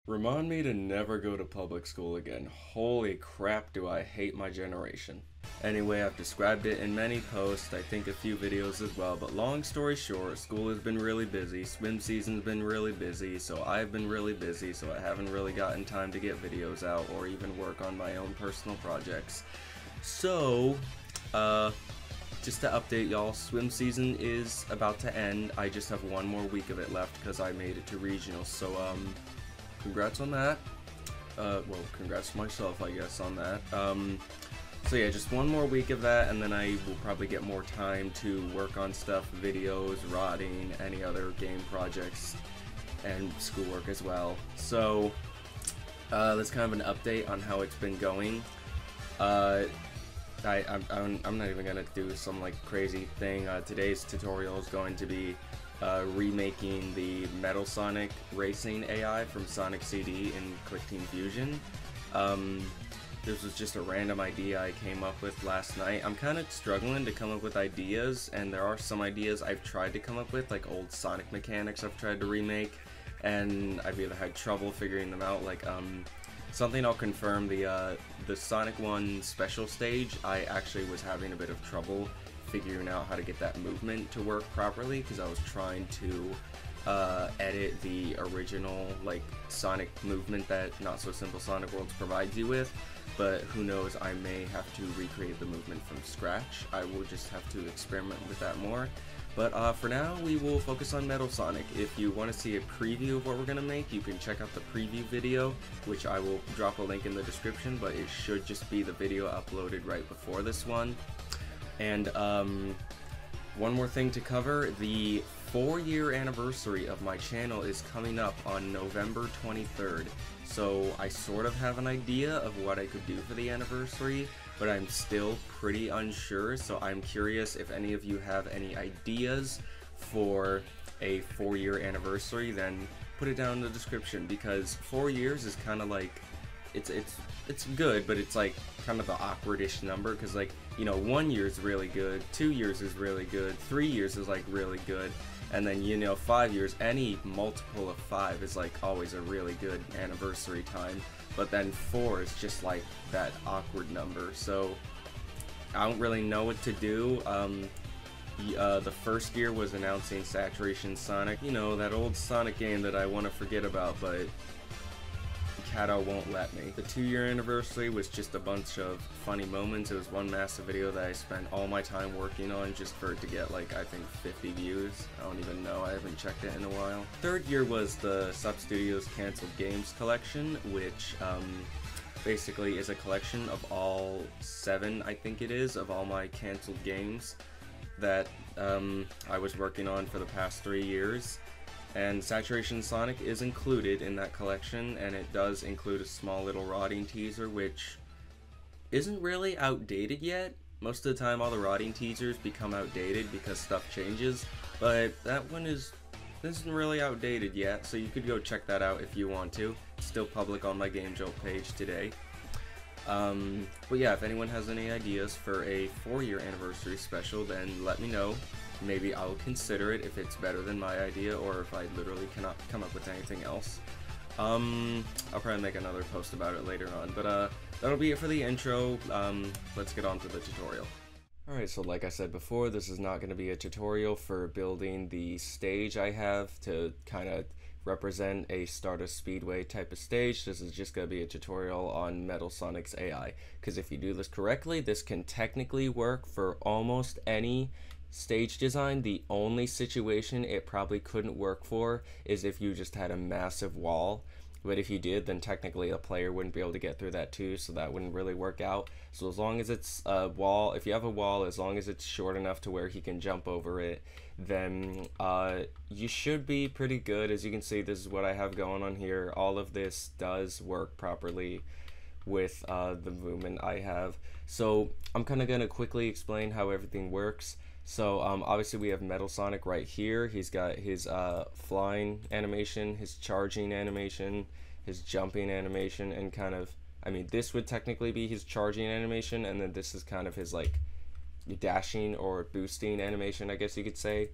Remind me to never go to public school again. Holy crap, do I hate my generation. Anyway, I've described it in many posts, I think a few videos as well, but long story short, school has been really busy, swim season's been really busy, so I've been really busy, so I haven't really gotten time to get videos out or even work on my own personal projects. So, just to update y'all, swim season is about to end. I just have one more week of it left because I made it to regionals, so congrats on that. Well, congrats to myself, I guess, on that. So yeah, just one more week of that, and then I will probably get more time to work on stuff, videos, rodding, any other game projects, and schoolwork as well. So, that's kind of an update on how it's been going. I'm not even gonna do some like crazy thing. Today's tutorial is going to be remaking the Metal Sonic racing AI from Sonic.EXE in Clickteam Fusion. This was just a random idea I came up with last night. I'm kind of struggling to come up with ideas, and there are some ideas I've tried to come up with, like old Sonic mechanics I've tried to remake, and I've either had trouble figuring them out, like something I'll confirm, the Sonic 1 special stage, I actually was having a bit of trouble figuring out how to get that movement to work properly, because I was trying to edit the original like Sonic movement that Not So Simple Sonic Worlds provides you with, but who knows, I may have to recreate the movement from scratch. I will just have to experiment with that more. But for now, we will focus on Metal Sonic. If you want to see a preview of what we're going to make, you can check out the preview video, which I will drop a link in the description, but it should just be the video uploaded right before this one. And one more thing to cover, the 4-year anniversary of my channel is coming up on November 23rd. So I sort of have an idea of what I could do for the anniversary, but I'm still pretty unsure, so I'm curious if any of you have any ideas for a 4-year anniversary, then put it down in the description, because 4 years is kind of like, it's good, but it's like kind of the awkward-ish number, because like, you know, 1 year is really good, 2 years is really good, 3 years is like really good, and then, you know, 5 years, any multiple of 5 is like always a really good anniversary time, but then 4 is just like that awkward number. So I don't really know what to do. The first year was announcing Saturation Sonic, you know, that old Sonic game that I want to forget about, but Kato won't let me. The 2-year anniversary was just a bunch of funny moments. It was one massive video that I spent all my time working on just for it to get like, I think 50 views. I don't even know, I haven't checked it in a while. 3rd year was the Sub Studios Cancelled Games collection, which basically is a collection of all 7, I think it is, of all my cancelled games that I was working on for the past 3 years. And Saturation Sonic is included in that collection, and it does include a small little rotting teaser, which isn't really outdated yet. Most of the time all the rotting teasers become outdated because stuff changes, but that one isn't really outdated yet, so you could go check that out if you want to. It's still public on my Game Jolt page today. But yeah, if anyone has any ideas for a 4-year anniversary special, then let me know. Maybe I'll consider it if it's better than my idea, or if I literally cannot come up with anything else. I'll probably make another post about it later on, but that'll be it for the intro. Let's get on to the tutorial. Alright, so like I said before, this is not going to be a tutorial for building the stage I have to kind of represent a Stardust Speedway type of stage. This is just going to be a tutorial on Metal Sonic's AI, because if you do this correctly, this can technically work for almost any stage design. The only situation it probably couldn't work for is if you just had a massive wall, but if you did, then technically a player wouldn't be able to get through that too, so that wouldn't really work out. So as long as it's a wall, if you have a wall, as long as it's short enough to where he can jump over it, then you should be pretty good. As you can see, this is what I have going on here. All of this does work properly with the movement I have. So I'm kind of going to quickly explain how everything works. So obviously we have Metal Sonic right here. He's got his flying animation, his charging animation, his jumping animation, and kind of, I mean, this would technically be his charging animation, and then this is kind of his like dashing or boosting animation, I guess you could say.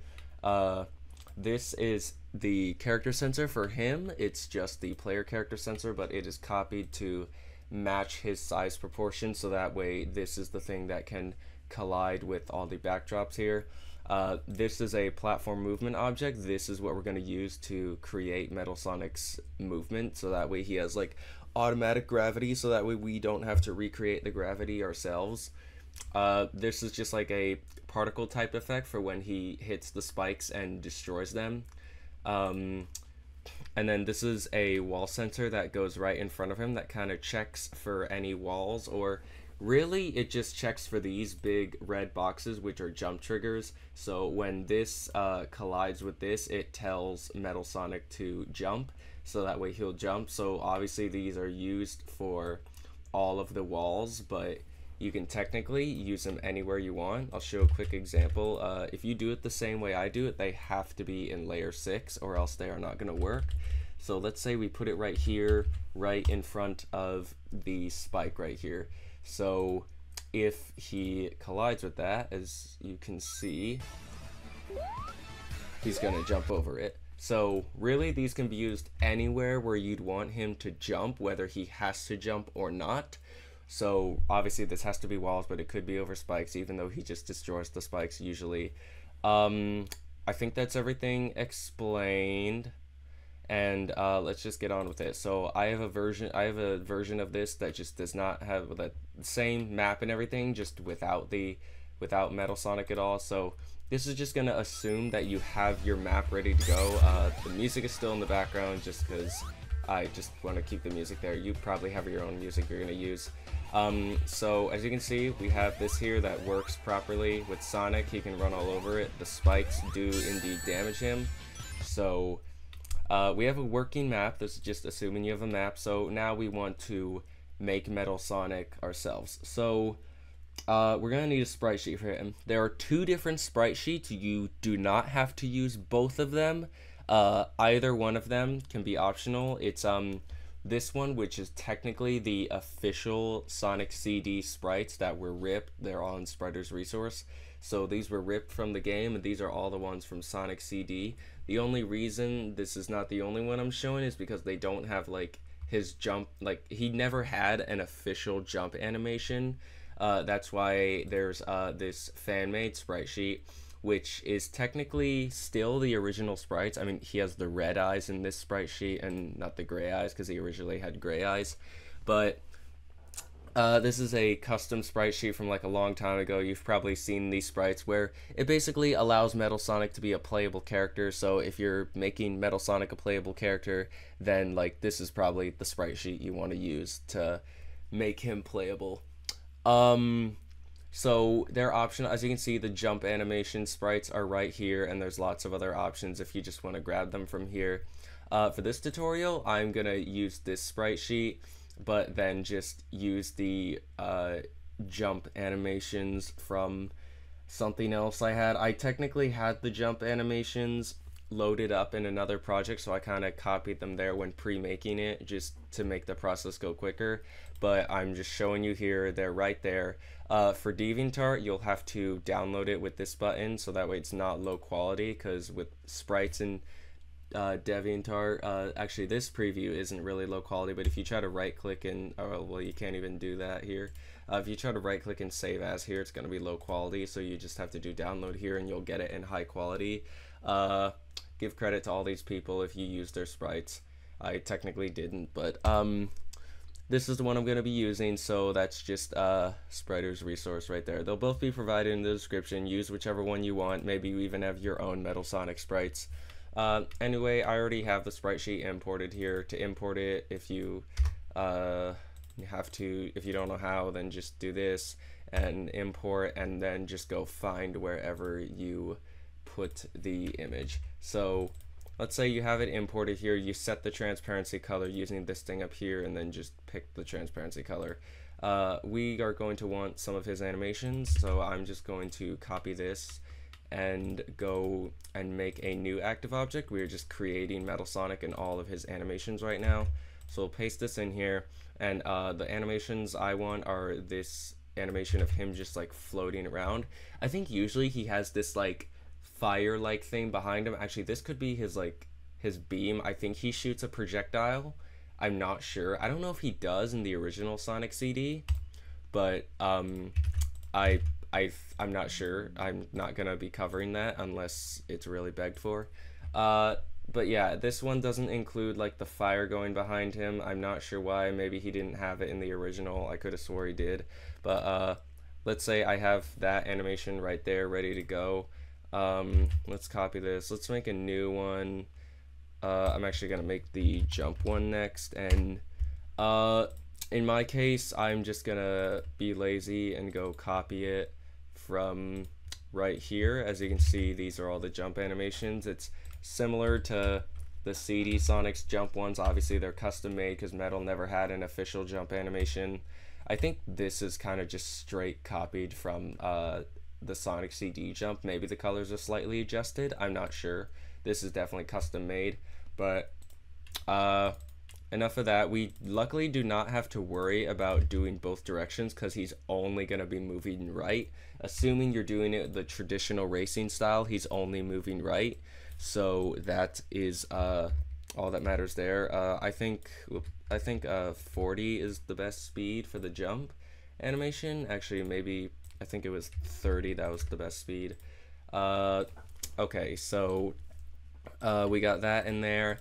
This is the character sensor for him. It's just the player character sensor, but it is copied to match his size proportion, so that way this is the thing that can collide with all the backdrops here. This is a platform movement object. This is what we're going to use to create Metal Sonic's movement, so that way he has like automatic gravity, so that way we don't have to recreate the gravity ourselves. This is just like a particle type effect for when he hits the spikes and destroys them. And then this is a wall sensor that goes right in front of him that kind of checks for any walls, or really it just checks for these big red boxes, which are jump triggers. So when this collides with this, it tells Metal Sonic to jump, so that way he'll jump. So obviously these are used for all of the walls, but you can technically use them anywhere you want. I'll show a quick example. If you do it the same way I do it, they have to be in layer 6 or else they are not going to work. So let's say we put it right here, right in front of the spike right here. So if he collides with that, as you can see, he's going to jump over it. So really these can be used anywhere where you'd want him to jump, whether he has to jump or not. So obviously this has to be walls, but it could be over spikes, even though he just destroys the spikes usually. I think that's everything explained, and let's just get on with it. So I have a version of this that just does not have the same map and everything, just without Metal Sonic at all. So this is just gonna assume that you have your map ready to go. The music is still in the background just because I just want to keep the music there. You probably have your own music you're going to use. So as you can see, we have this here that works properly with Sonic. He can run all over it. The spikes do indeed damage him. So we have a working map. This is just assuming you have a map. So now we want to make Metal Sonic ourselves. So we're going to need a sprite sheet for him. There are 2 different sprite sheets. You do not have to use both of them. Either one of them can be optional. It's this one, which is technically the official Sonic.EXE sprites that were ripped. They're on Spriter's resource, so these were ripped from the game, and these are all the ones from Sonic.EXE. The only reason this is not the only one I'm showing is because they don't have like his jump, like he never had an official jump animation. That's why there's this fan-made sprite sheet, which is technically still the original sprites. I mean, he has the red eyes in this sprite sheet and not the gray eyes, because he originally had gray eyes. But this is a custom sprite sheet from like a long time ago. You've probably seen these sprites where it basically allows Metal Sonic to be a playable character. So if you're making Metal Sonic a playable character, then like this is probably the sprite sheet you want to use to make him playable. So they're optional. As you can see, the jump animation sprites are right here, and there's lots of other options if you just want to grab them from here. For this tutorial, I'm going to use this sprite sheet, but then just use the jump animations from something else I had. I technically had the jump animations loaded up in another project, so I kind of copied them there when pre-making it, just to make the process go quicker. But I'm just showing you here, they're right there. For DeviantArt, you'll have to download it with this button, so that way it's not low quality, because with sprites in DeviantArt, actually this preview isn't really low quality, but if you try to right click and, well, you can't even do that here. If you try to right click and save as here, it's going to be low quality, so you just have to do download here and you'll get it in high quality. Give credit to all these people if you use their sprites. I technically didn't, but this is the one I'm going to be using, so that's just Spriter's resource right there. They'll both be provided in the description. Use whichever one you want. Maybe you even have your own Metal Sonic sprites. Anyway, I already have the sprite sheet imported here. To import it, if you if you don't know how, then just do this and import, and then just go find wherever you put the image. So let's say you have it imported here, you set the transparency color using this thing up here, and then just pick the transparency color. We are going to want some of his animations, so I'm just going to copy this and go and make a new active object. We are just creating Metal Sonic and all of his animations right now. So we'll paste this in here, and the animations I want are this animation of him just like floating around. I think usually he has this like fire-like thing behind him. Actually, this could be his like his beam. I think he shoots a projectile. I'm not sure. I don't know if he does in the original Sonic CD, but I I'm not sure. I'm not gonna be covering that unless it's really begged for. But yeah, this one doesn't include like the fire going behind him. I'm not sure why. Maybe he didn't have it in the original. I could have swore he did. But let's say I have that animation right there ready to go. Let's copy this. Let's make a new one. I'm actually gonna make the jump one next, and in my case, I'm just gonna be lazy and go copy it from right here. As you can see, these are all the jump animations. It's similar to the CD Sonic's jump ones. Obviously, they're custom made because Metal never had an official jump animation. I think this is kind of just straight copied from the Sonic CD jump. Maybe the colors are slightly adjusted. I'm not sure. This is definitely custom made, but enough of that. We luckily do not have to worry about doing both directions because he's only going to be moving right. Assuming you're doing it the traditional racing style, he's only moving right. So that is all that matters there. I think 40 is the best speed for the jump animation. Actually, maybe I think it was 30 that was the best speed. Okay, so we got that in there.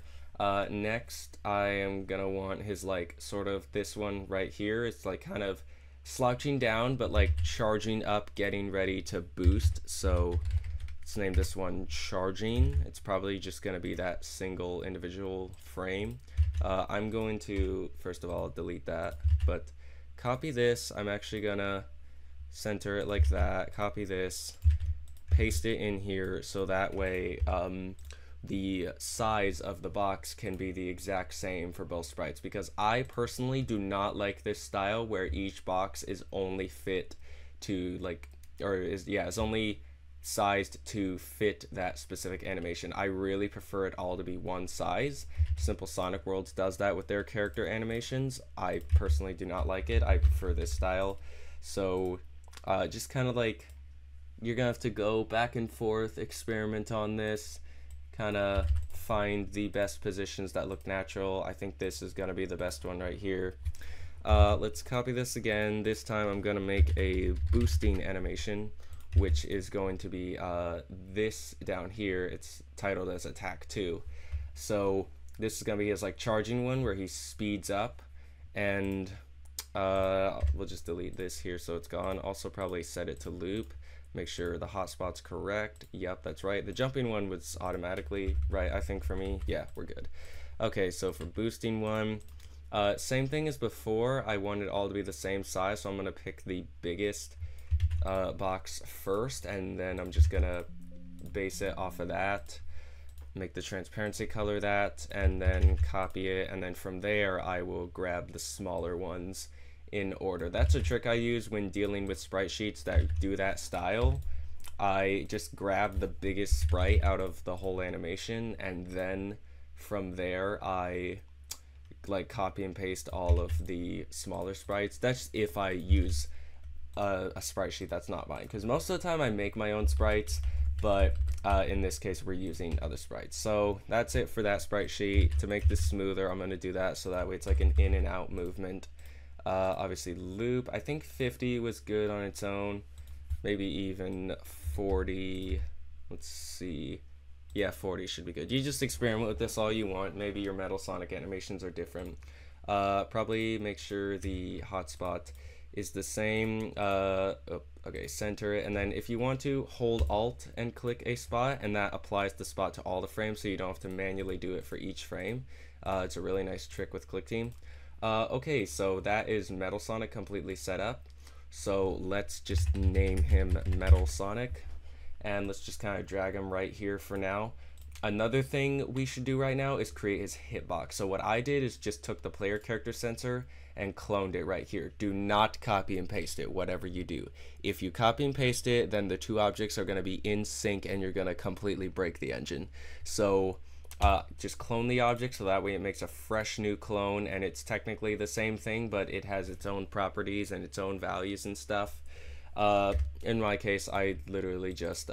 Next, I am gonna want his like sort of this one right here. It's like kind of slouching down, but like charging up, getting ready to boost. So let's name this one charging. It's probably just gonna be that single individual frame. I'm going to first of all delete that, but copy this. I'm actually gonna center it like that. Copy this, paste it in here, so that way the size of the box can be the exact same for both sprites, because I personally do not like this style where each box is only fit to like, or is only sized to fit that specific animation. I really prefer it all to be one size. Simple Sonic Worlds does that with their character animations. I personally do not like it. I prefer this style. So just kind of like, you're gonna have to go back and forth, experiment on this, kind of find the best positions that look natural. I think this is gonna be the best one right here. Let's copy this again. This time I'm gonna make a boosting animation, which is going to be this down here. It's titled as Attack 2. So this is gonna be his like charging one where he speeds up, and we'll just delete this here so it's gone. Also probably set it to loop. Make sure the hotspot's correct. Yep, that's right. The jumping one was automatically right, I think, for me. Yeah, we're good. Okay, so for boosting one, same thing as before. I want it all to be the same size, so I'm gonna pick the biggest box first, and then I'm just gonna base it off of that, make the transparency color that, and then copy it, and then from there I will grab the smaller ones in order. That's a trick I use when dealing with sprite sheets that do that style. I just grab the biggest sprite out of the whole animation, and then from there I like copy and paste all of the smaller sprites. That's if I use a sprite sheet that's not mine, because most of the time I make my own sprites, but in this case we're using other sprites. So that's it for that sprite sheet. To make this smoother, I'm going to do that so that way it's like an in and out movement. Obviously loop, I think 50 was good on its own, maybe even 40. Let's see, yeah, 40 should be good. You just experiment with this all you want. Maybe your Metal Sonic animations are different. Probably make sure the hotspot is the same. Okay, center it, and then if you want to, hold Alt and click a spot, and that applies the spot to all the frames, so you don't have to manually do it for each frame. It's a really nice trick with Clickteam. Okay, so that is Metal Sonic completely set up. So let's just name him Metal Sonic, and let's just kind of drag him right here for now. Another thing we should do right now is create his hitbox. So what I did is just took the player character sensor and cloned it right here. Do not copy and paste it, whatever you do. If you copy and paste it, then the two objects are going to be in sync and you're going to completely break the engine. So just clone the object, so that way it makes a fresh new clone, and it's technically the same thing, but it has its own properties and its own values and stuff. In my case, I literally just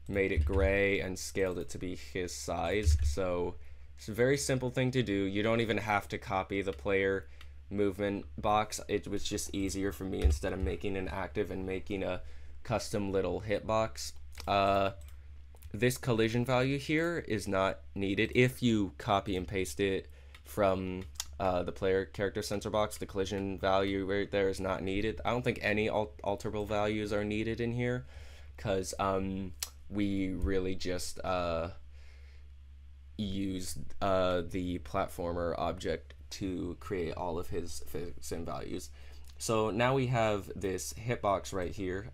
made it gray and scaled it to be his size. So it's a very simple thing to do. You don't even have to copy the player movement box. It was just easier for me, instead of making an active and making a custom little hitbox. This collision value here is not needed. If you copy and paste it from the player character sensor box, the collision value right there is not needed. I don't think any alterable values are needed in here, because we really just used the platformer object to create all of his physics and values. So now we have this hitbox right here.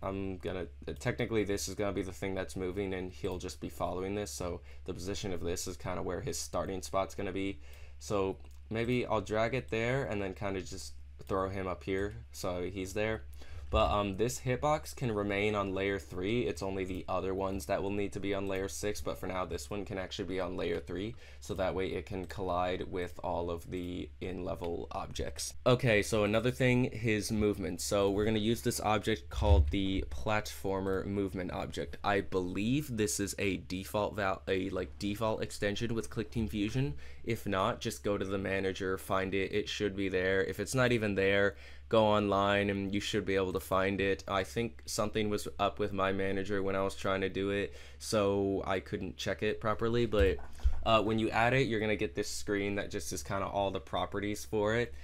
I'm gonna, technically this is gonna be the thing that's moving, and he'll just be following this. So the position of this is kind of where his starting spot's gonna be. So maybe I'll drag it there and then kind of just throw him up here so he's there. But this hitbox can remain on layer 3. It's only the other ones that will need to be on layer 6, but for now this one can actually be on layer 3, so that way it can collide with all of the in-level objects. Okay, so another thing, his movement. So we're going to use this object called the platformer movement object. I believe this is a default default extension with Clickteam Fusion. If not, just go to the manager, find it. It should be there. If it's not even there, go online and you should be able to find it. I think something was up with my manager when I was trying to do it, so I couldn't check it properly. But when you add it, you're gonna get this screen that just is kind of all the properties for it.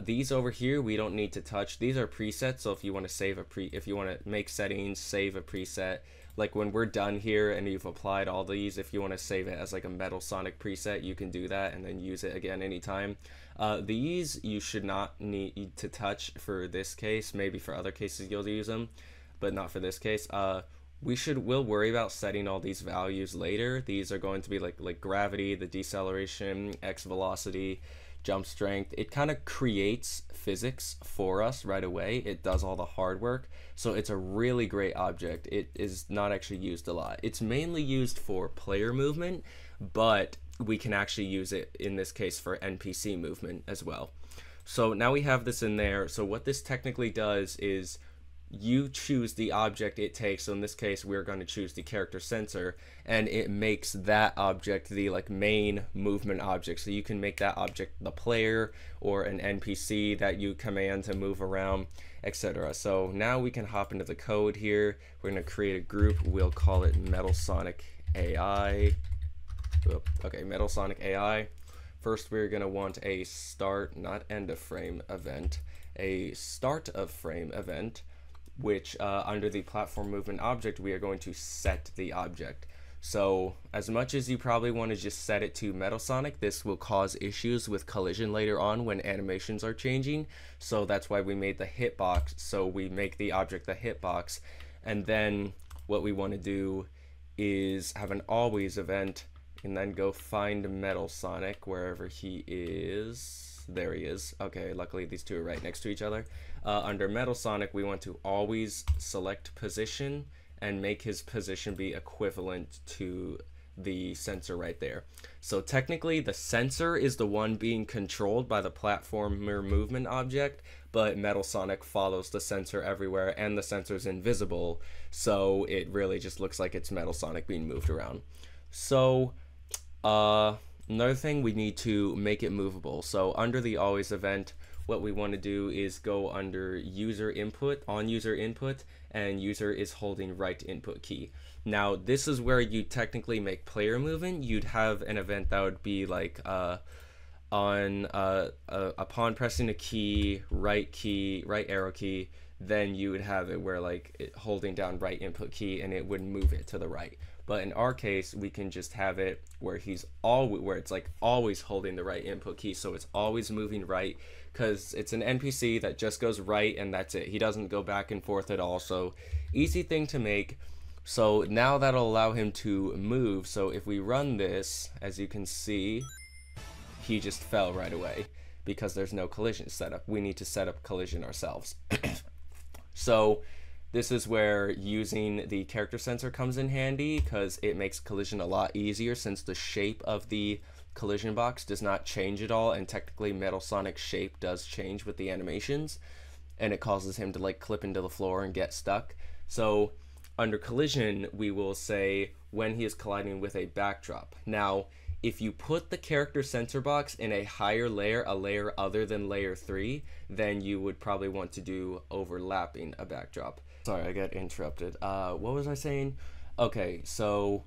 These over here we don't need to touch. These are presets, so if you want to save if you want to make settings, save a preset. Like when we're done here and you've applied all these, if you want to save it as like a Metal Sonic preset, you can do that and then use it again anytime. These you should not need to touch for this case. Maybe for other cases you'll use them, but not for this case. We'll worry about setting all these values later. These are going to be like gravity, the deceleration, X velocity, jump strength. It kind of creates physics for us right away. It does all the hard work, so it's a really great object. It is not actually used a lot. It's mainly used for player movement, but we can actually use it in this case for NPC movement as well. So now we have this in there. So what this technically does is you choose the object it takes. So in this case we're going to choose the character sensor, and it makes that object the main movement object. So you can make that object the player or an NPC that you command to move around, etc. So now we can hop into the code here. We're going to create a group. We'll call it Metal Sonic AI. Okay, Metal Sonic AI. First we're going to want a start, not end of frame event, a start of frame event, which under the platform movement object we are going to set the object. So as much as you probably want to just set it to Metal Sonic, this will cause issues with collision later on when animations are changing. So that's why we made the hitbox. So we make the object the hitbox, and then what we want to do is have an always event, and then go find Metal Sonic wherever he is. There he is. Okay, luckily these two are right next to each other. Under Metal Sonic, we want to always select position and make his position be equivalent to the sensor right there. So technically the sensor is the one being controlled by the platformer movement object, but Metal Sonic follows the sensor everywhere, and the sensor is invisible, so it really just looks like it's Metal Sonic being moved around. So another thing, we need to make it movable. So under the always event, what we want to do is go under user input, on user input, and user is holding right input key. Now this is where you technically make player movement. You'd have an event that would be like upon pressing a key, right arrow key, then you would have it where holding down right input key and it would move it to the right. But in our case, we can just have it where it's always holding the right input key, so it's always moving right, because it's an NPC that just goes right and that's it. He doesn't go back and forth at all, so easy thing to make. So now that'll allow him to move. So if we run this, as you can see, he just fell right away because there's no collision setup. We need to set up collision ourselves. So this is where using the character sensor comes in handy, because it makes collision a lot easier since the shape of the collision box does not change at all, and technically Metal Sonic's shape does change with the animations, and it causes him to clip into the floor and get stuck. So under collision, we will say when he is colliding with a backdrop. Now, if you put the character center box in a higher layer, a layer other than layer 3, then you would probably want to do overlapping a backdrop. Sorry, I got interrupted. What was I saying? Okay, so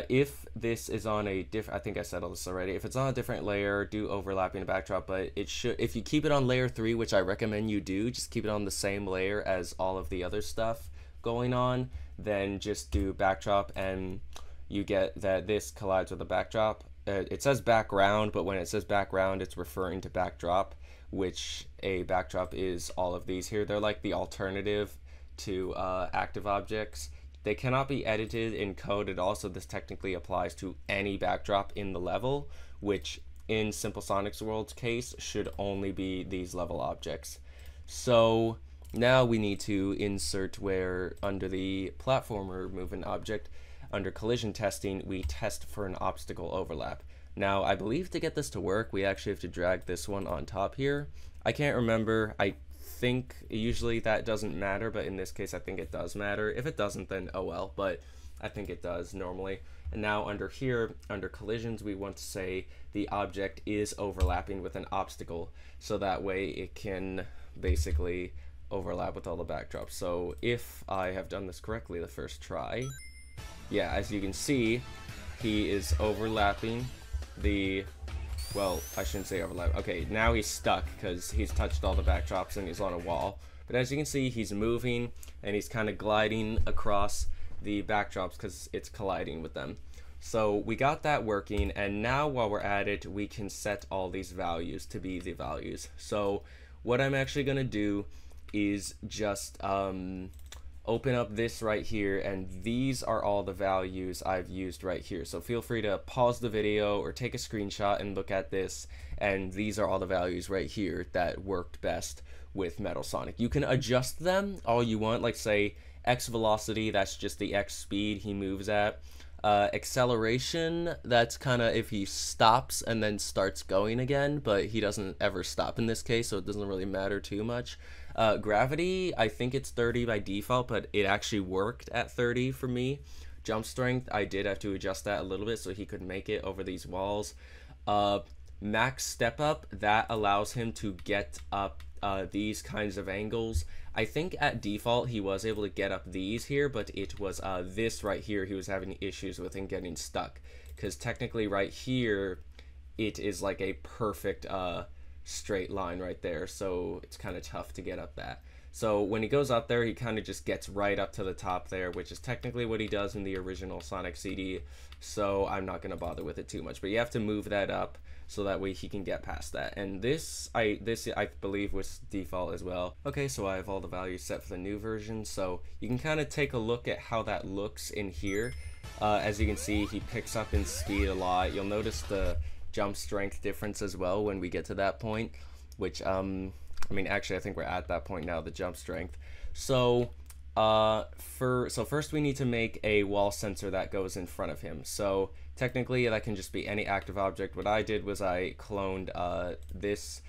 if this is on a different, I think I said all this already. If it's on a different layer, do overlapping a backdrop, but it should, if you keep it on layer 3, which I recommend you do, just keep it on the same layer as all of the other stuff going on, then just do backdrop, and you get that this collides with a backdrop. It says background, but when it says background, it's referring to backdrop, which a backdrop is all of these here. They're like the alternative to active objects. They cannot be edited in code at all, so this technically applies to any backdrop in the level, which in Simple Sonic's World's case should only be these level objects. So now we need to insert where under the platformer movement object, under collision testing, we test for an obstacle overlap. Now, I believe to get this to work, we actually have to drag this one on top here. I can't remember. I think usually that doesn't matter, but in this case, I think it does matter. If it doesn't, then oh well, but I think it does normally. And now under here, under collisions, we want to say the object is overlapping with an obstacle, so that way it can basically overlap with all the backdrops. So if I have done this correctly the first try, yeah, as you can see, he is overlapping the, well, I shouldn't say overlap. Okay, now he's stuck because he's touched all the backdrops and he's on a wall. But as you can see, he's moving and he's kind of gliding across the backdrops because it's colliding with them. So we got that working, and now while we're at it, we can set all these values to be the values. So what I'm actually going to do is just open up this right here, and these are all the values I've used right here. So feel free to pause the video or take a screenshot and look at this, and these are all the values right here that worked best with Metal Sonic. You can adjust them all you want, like say X velocity, that's just the X speed he moves at. Acceleration, that's kind of if he stops and then starts going again, but he doesn't ever stop in this case, so it doesn't really matter too much. Gravity, I think it's 30 by default, but it actually worked at 30 for me. Jump strength, I did have to adjust that a little bit so he could make it over these walls. Max step up, that allows him to get up these kinds of angles. I think at default he was able to get up these here, but it was this right here he was having issues with and getting stuck, because technically right here it is like a perfect straight line right there, so it's kind of tough to get up that. So when he goes up there, he kind of just gets right up to the top there, which is technically what he does in the original Sonic CD, so I'm not going to bother with it too much, but you have to move that up so that way he can get past that. And this I believe was default as well. Okay, so I have all the values set for the new version, so you can kind of take a look at how that looks in here. As you can see, he picks up in speed a lot. You'll notice the jump strength difference as well when we get to that point, which I mean, actually I think we're at that point now, the jump strength. So first we need to make a wall sensor that goes in front of him. So technically that can just be any active object. What I did was I cloned this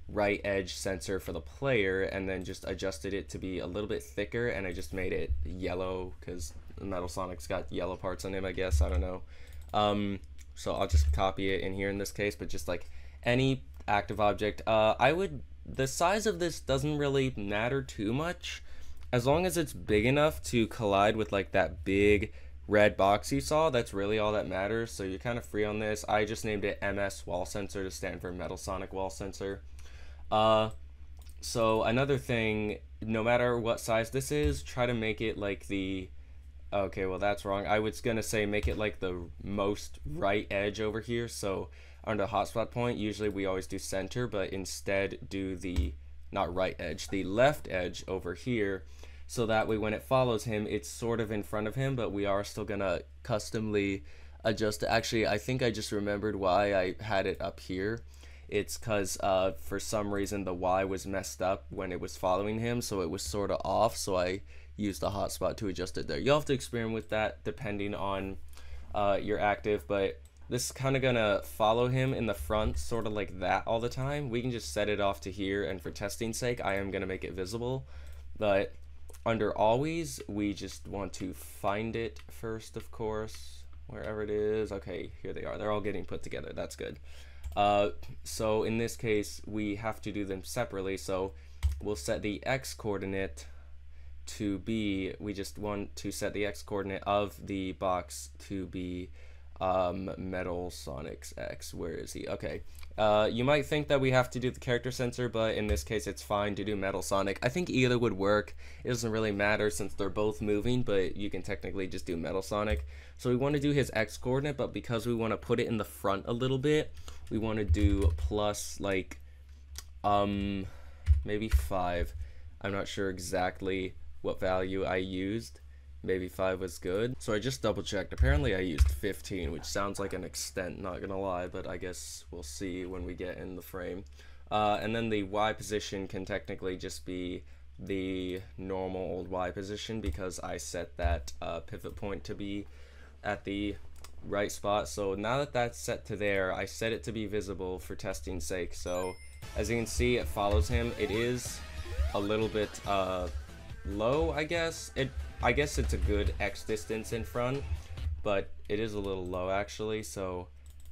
right edge sensor for the player and then just adjusted it to be a little bit thicker, and I just made it yellow because Metal Sonic's got yellow parts on him, I guess, I don't know. So I'll just copy it in here in this case, but just like any active object. The size of this doesn't really matter too much, as long as it's big enough to collide with like that big red box you saw. That's really all that matters, so you're kind of free on this. I just named it MS Wall Sensor to stand for Metal Sonic Wall Sensor. So another thing, no matter what size this is, try to make it like the, okay, well that's wrong. I was gonna say make it like the most right edge over here. So under hotspot point, usually we always do center, but instead do the, not right edge, the left edge over here, so that way when it follows him, it's sort of in front of him, but we are still gonna customly adjust it. Actually, I think I just remembered why I had it up here. It's because for some reason the Y was messed up when it was following him, so it was sort of off, so I used the hotspot to adjust it there. You'll have to experiment with that depending on your active, but this is kind of gonna follow him in the front, sort of like that all the time. We can just set it off to here, and for testing sake, I am gonna make it visible. But under always, we just want to find it first, of course, wherever it is. Okay, here they are. They're all getting put together. That's good. So in this case, we have to do them separately. So we'll set the x coordinate to be, we just want to set the x coordinate of the box to be metal Sonic.EXE. Where is he? Okay. You might think that we have to do the character sensor, but in this case it's fine to do Metal Sonic. I think either would work. It doesn't really matter since they're both moving, but you can technically just do Metal Sonic. So we want to do his x coordinate, but because we want to put it in the front a little bit, we want to do plus like maybe 5. I'm not sure exactly what value I used. Maybe 5 was good. So I just double checked. Apparently I used 15, which sounds like an extent, not gonna lie, but I guess we'll see when we get in the frame. And then the Y position can technically just be the normal old Y position because I set that pivot point to be at the right spot. So now that that's set to there, I set it to be visible for testing's sake. So as you can see, it follows him. It is a little bit low, I guess. I guess it's a good X distance in front, but it is a little low actually, so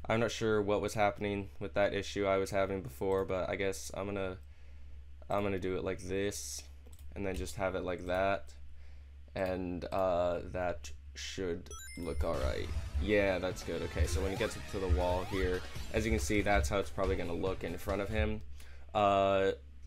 I'm not sure what was happening with that issue I was having before, but I guess I'm gonna do it like this and then just have it like that, and that should look alright. Yeah, that's good. Okay, so when it gets to the wall here, as you can see, that's how it's probably gonna look in front of him.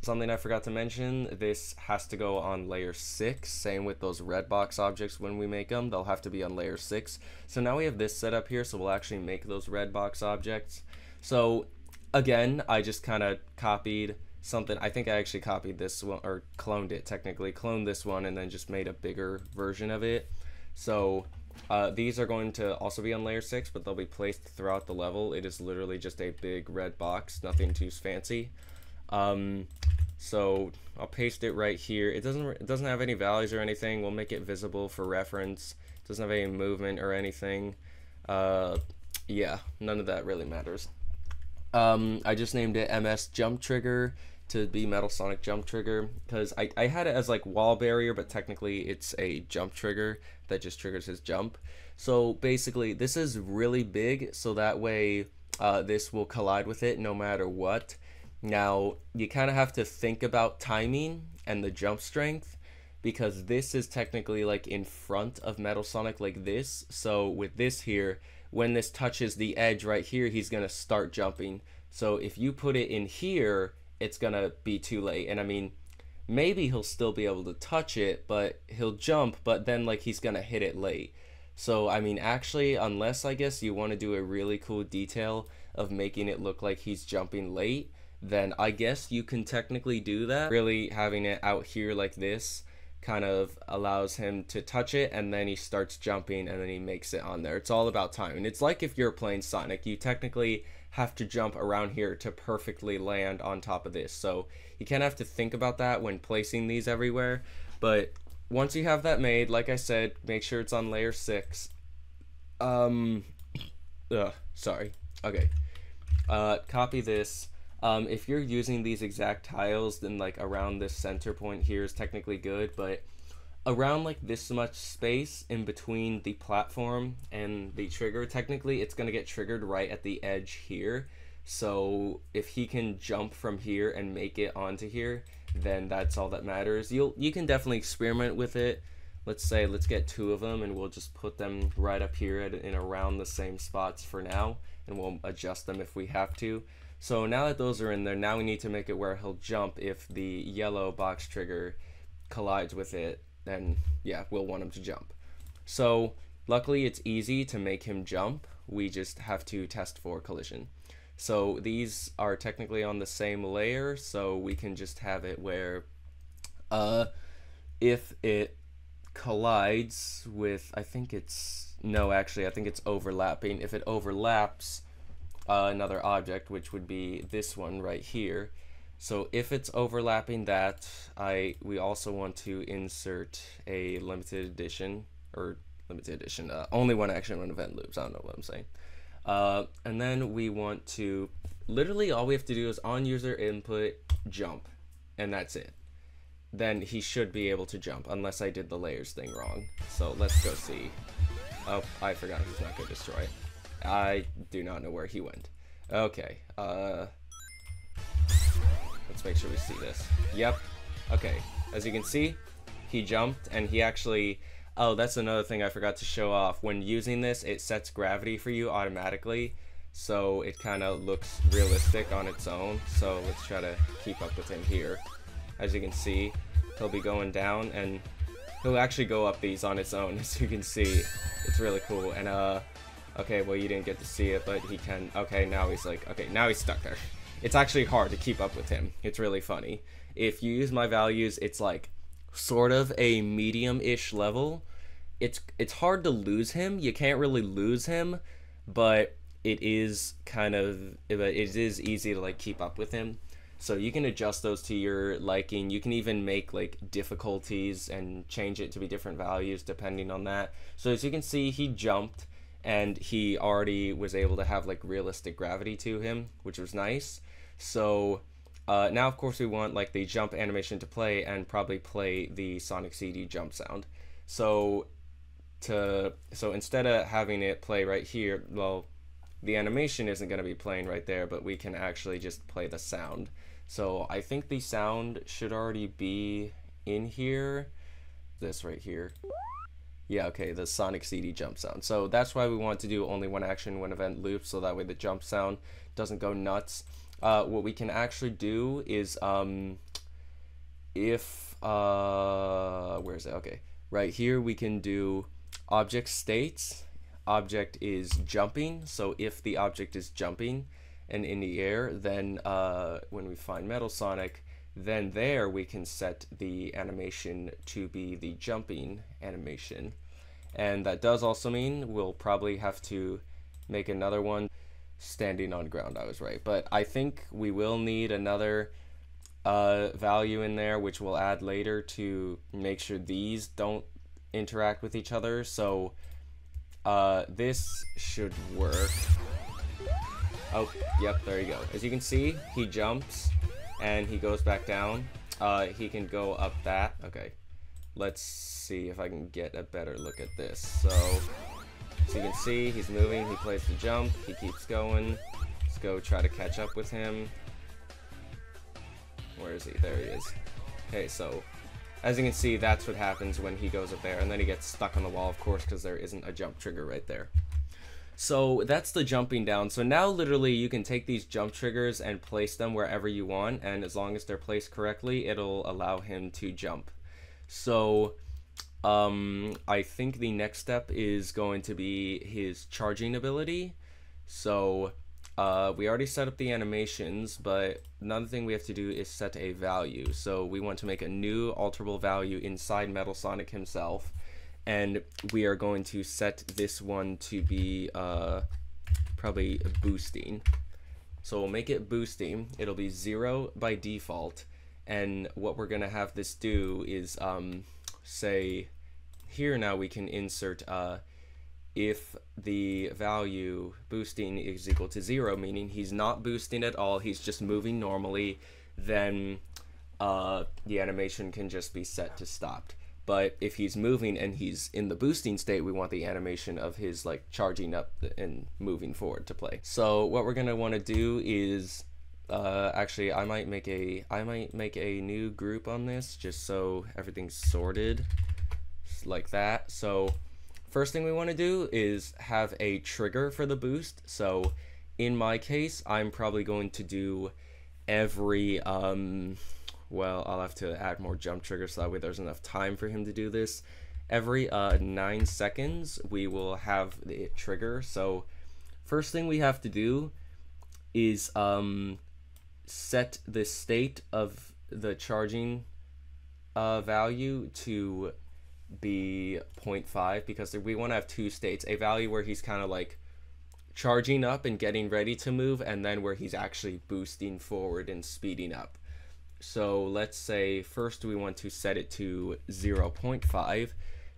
Something I forgot to mention, this has to go on layer 6, same with those red box objects when we make them, they'll have to be on layer 6. So now we have this set up here, so we'll actually make those red box objects. So again, I just kind of copied something. I think I actually copied this one, or cloned it technically, cloned this one and then just made a bigger version of it. So these are going to also be on layer 6, but they'll be placed throughout the level. It is literally just a big red box, nothing too fancy. So I'll paste it right here. It doesn't have any values or anything. We'll make it visible for reference. It doesn't have any movement or anything. Yeah, none of that really matters. I just named it MS Jump Trigger to be Metal Sonic Jump Trigger because I had it as like wall barrier, but technically it's a jump trigger that just triggers his jump. So basically this is really big, so that way this will collide with it no matter what. Now, you kind of have to think about timing and the jump strength because this is technically like in front of Metal Sonic like this. So with this here, when this touches the edge right here, he's going to start jumping. So if you put it in here, it's going to be too late. And I mean, maybe he'll still be able to touch it, but he'll jump, but then like he's going to hit it late. So I mean, actually, unless I guess you want to do a really cool detail of making it look like he's jumping late, then I guess you can technically do that. Really having it out here like this kind of allows him to touch it and then he starts jumping and then he makes it on there. It's all about timing. It's like if you're playing Sonic, you technically have to jump around here to perfectly land on top of this. So you kind of have to think about that when placing these everywhere. But once you have that made, like I said, make sure it's on layer 6. Sorry. Okay. Copy this. If you're using these exact tiles, then like around this center point here is technically good, but around like this much space in between the platform and the trigger, technically it's going to get triggered right at the edge here. So if he can jump from here and make it onto here, then that's all that matters. You can definitely experiment with it. Let's get 2 of them and we'll just put them right up here in around the same spots for now, and we'll adjust them if we have to. So now that those are in there, now we need to make it where he'll jump if the yellow box trigger collides with it, then yeah, we'll want him to jump. So luckily it's easy to make him jump. We just have to test for collision. So these are technically on the same layer, so we can just have it where if it collides with, I think it's overlapping. If it overlaps another object, which would be this one right here, so if it's overlapping that, we also want to insert a limited edition, only one action, one event loops, I don't know what I'm saying. And then we want to, literally all we have to do is on user input jump, and that's it. then he should be able to jump, unless I did the layers thing wrong. So let's go see. Oh, I forgot he's not going to destroy. I do not know where he went. Okay, let's make sure we see this. Yep, okay, as you can see, he jumped, and he actually, oh, that's another thing I forgot to show off. When using this, it sets gravity for you automatically, so it kind of looks realistic on its own. So let's try to keep up with him here. As you can see, he'll be going down, and he'll actually go up these on its own, as you can see. It's really cool. And okay, well, you didn't get to see it, but he can. Okay, now he's like, okay, now he's stuck there. It's actually hard to keep up with him. It's really funny. If you use my values, it's like sort of a medium-ish level. It's hard to lose him. You can't really lose him, but it is easy to like keep up with him. So you can adjust those to your liking. You can even make like difficulties and change it to be different values depending on that. So as you can see, he jumped, and he already was able to have like realistic gravity to him, which was nice. So now of course we want like the jump animation to play, and probably play the Sonic.EXE jump sound. So instead of having it play right here, well, the animation isn't going to be playing right there, but we can actually just play the sound. So I think the sound should already be in here. This right here. Yeah, okay, the Sonic.EXE jump sound. So that's why we want to do only one action, one event loop, so that way the jump sound doesn't go nuts. What we can actually do is, where is it? Okay, right here we can do object states. Object is jumping, so if the object is jumping and in the air, then when we find Metal Sonic, then there we can set the animation to be the jumping animation. And that does also mean we'll probably have to make another one standing on ground. I was right, but I think we will need another value in there, which we'll add later to make sure these don't interact with each other. So this should work. Oh, yep, there you go. As you can see, he jumps and he goes back down. He can go up that. Okay, let's see if I can get a better look at this. So you can see he's moving, he plays the jump, he keeps going. Let's go try to catch up with him. Where is he? There he is. Okay, so as you can see, that's what happens when he goes up there, and then he gets stuck on the wall, of course, because there isn't a jump trigger right there. So that's the jumping down. So now literally you can take these jump triggers and place them wherever you want, and as long as they're placed correctly, it'll allow him to jump. So I think the next step is going to be his charging ability. So we already set up the animations, but another thing we have to do is set a value. So we want to make a new alterable value inside Metal Sonic himself, and we are going to set this one to be probably boosting. So we'll make it boosting. It'll be 0 by default, and what we're gonna have this do is say here now we can insert if the value boosting is equal to 0, meaning he's not boosting at all, he's just moving normally, then the animation can just be set to stopped. But if he's moving and he's in the boosting state, we want the animation of his like charging up and moving forward to play. So what we're gonna want to do is actually I might make a new group on this just so everything's sorted like that. So first thing we want to do is have a trigger for the boost. So in my case, I'm probably going to do every well, I'll have to add more jump triggers so that way there's enough time for him to do this. Every 9 seconds we will have the trigger. So first thing we have to do is set the state of the charging value to be 0.5, because we want to have two states, a value where he's kind of like charging up and getting ready to move, and then where he's actually boosting forward and speeding up. So let's say first we want to set it to 0.5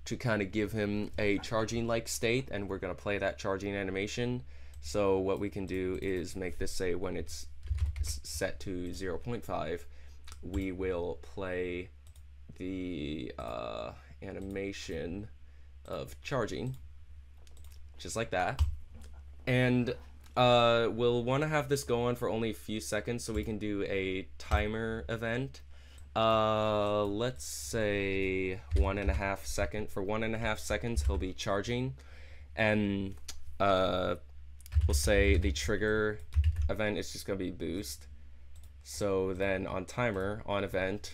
to kind of give him a charging like state, and we're going to play that charging animation. So what we can do is make this say when it's set to 0.5 we will play the animation of charging, just like that. And we'll want to have this go on for only a few seconds so we can do a timer event. Let's say 1.5 seconds. For 1.5 seconds, he'll be charging, and we'll say the trigger event is just gonna be boost. So then on timer, on event,